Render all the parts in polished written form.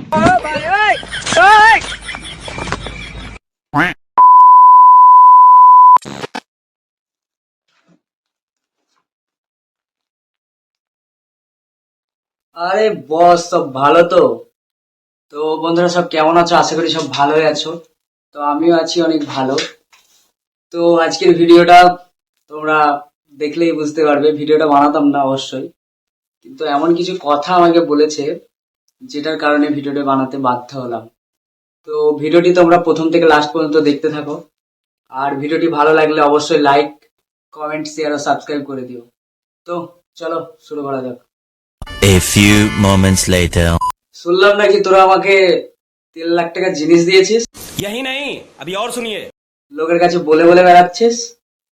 আরে বস, সব ভালো তো? তো বন্ধুরা সব কেমন আছো? আশা করি সব ভালোই আছো। তো আমিও আছি অনেক ভালো। তো আজকের ভিডিওটা তোমরা দেখলেই বুঝতে পারবে, ভিডিওটা বানাতাম না অবশ্যই, কিন্তু এমন কিছু কথা আমাকে বলেছে যেটার কারণে ভিডিওটা বানাতে বাধ্য হলাম। তো ভিডিওটি তোমরা প্রথম থেকে লাস্ট পর্যন্ত দেখতে থাকো। আর ভিডিওটি ভালো লাগলে অবশ্যই লাইক, কমেন্ট, শেয়ার ও সাবস্ক্রাইব করে দিও। তো চলো শুরু করা যাক। A few moments later. শুনলাম নাকি তোরা আমাকে 3 লাখ টাকার জিনিস দিয়েছিস, यही नहीं, अभी और सुनिए। লোকের কাছে বলে বলে বেড়াচ্ছিস।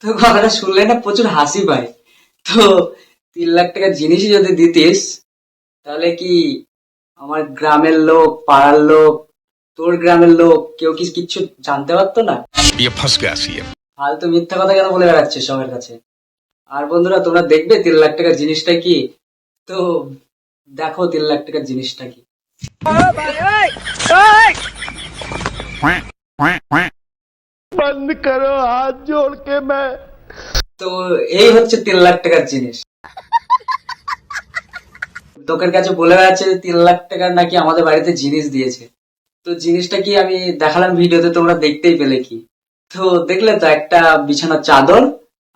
তো কথাটা শুনলে না প্রচুর হাসি পায়। তো 3 লাখ টাকার জিনিসই যদি দিতিস, তাহলে কি আমার গ্রামের লোক, পাড়ার লোক, তোর গ্রামের লোক কেউ কি কিচ্ছু জানতে পারতো না? ये फंस गया सीएम। ফালতু মিথ্যা কথা কেন বলে বেড়াচ্ছিস সবার কাছে? আর বন্ধুরা তোমরা দেখবে 3 লাখ টাকার জিনিসটা কি? তো দেখো 3 লাখ টাকার জিনিসটা কি। बंद करो हाथ जोड़ के मैं। তো এই হচ্ছে 3 লাখ টাকার জিনিস। লোকের কাছে বলে বেড়াচ্ছে যে 3 লাখ টাকার নাকি আমাদের বাড়িতে জিনিস দিয়েছে। তো জিনিসটা কি আমি দেখালাম ভিডিওতে, তোমরা দেখতেই পেলে কি? তো দেখলে তো, একটা বিছানার চাদর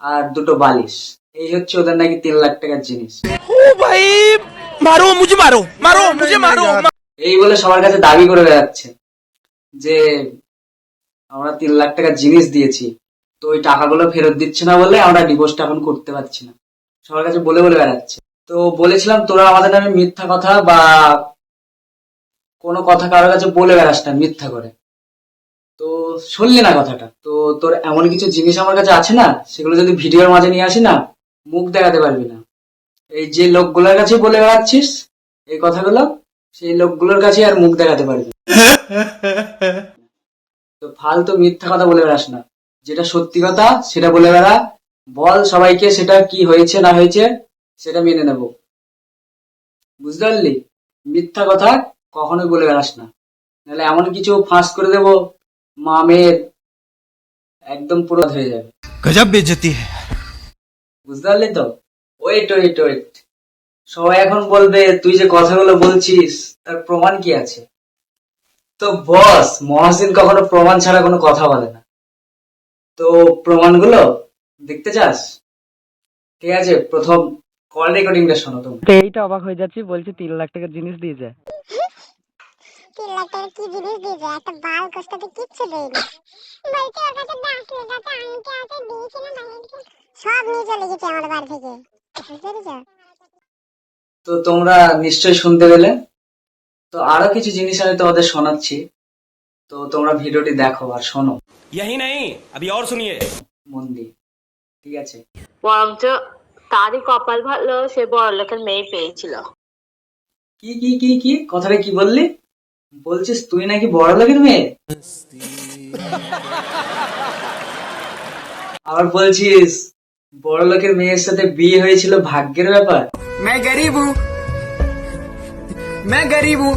আর দুটো বালিশ, এই হচ্ছে ওদের নাকি 3 লাখ টাকার জিনিস। ओ भाई, मारो मुझे, मारो मारो मुझे, मारो। এই বলে সবার কাছে দাবি করে বেড়াচ্ছে যে আমরা 3 লাখ টাকার জিনিস দিয়েছি, তো ওই টাকাগুলো ফেরত দিচ্ছে না বলে আমরা ডিভোর্সটা এখন করতে পারছি না। সবার কাছে বলে বলে বেড়াচ্ছে। তো বলেছিলাম তোরা আমাদের নামে মিথ্যা কথা বা কোনো কথা কারোর কাছে বলে বেড়াস না মিথ্যা করে। তো শুনলি না কথাটা? তো তোর এমন কিছু জিনিস আমার কাছে আছে না, সেগুলো যদি ভিডিওর মাঝে নিয়ে আসি না, মুখ দেখাতে পারবি না। এই যে লোকগুলোর কাছে বলে বেড়াচ্ছিস এই কথাগুলো, সেই লোকগুলোর কাছে আর মুখ দেখাতে পারবি না। তো ফালতু মিথ্যা কথা বলে বেড়াস না, যেটা সত্যি কথা সেটা বলে বেড়া। বল সবাইকে সেটা কি হয়েছে না হয়েছে, সেটা মেনে নেব। বুঝতে পারলি? মিথ্যা কথা কখনোই বলে বেড়াস না, নাহলে এমন কিছু ফাঁস করে দেবো, মামের একদম পুরো হয়ে যাবে। गजब बेइज्जती है। বুঝতে পারলি তো? ওয়েট ওয়েট ওয়েট, সবাই এখন বলবে তুই যে কথাগুলো বলছিস তার প্রমাণ কি আছে? তো বস, মহাসিন কখনো প্রমাণ ছাড়া কোনো কথা বলে না। তো প্রমাণগুলো দেখতে চাস? ঠিক আছে, প্রথম কল রেকর্ডিংটা শোনো তুমি। তো এইটা অবাক হয়ে যাচ্ছি, বলছি 3 লাখ টাকার জিনিস দিয়েছে। 3 লাখ টাকার কি জিনিস দিয়েছে? একটা বাল কষ্টাতে কিচ্ছু দেয়নি। বলছে ওর কাছে 10 লাখ আছে, আংটি আছে, দিয়েছে না বানিয়েছে, সব নিয়ে চলে গেছে আমার বাড়ি থেকে। বুঝতে পেরেছো? তো তোমরা নিশ্চয়ই শুনতে পেলে। তো আরো কিছু জিনিস আমি তোমাদের শোনাচ্ছি, তো তোমরা ভিডিওটি দেখো আর শোনো यही नहीं, अभी और सुनिए। মন দিয়ে। ঠিক আছে? বরঞ্চ তারই কপাল ভালো, সে বড়লোকের মেয়ে পেয়েছিল। কি কি কি কি কথাটা কি বললি? বলছিস তুই নাকি বড় লোকের মেয়ে? আবার বলছিস বড় লোকের মেয়ের সাথে বিয়ে হয়েছিল ভাগ্যের ব্যাপার। मैं गरीब हूँ।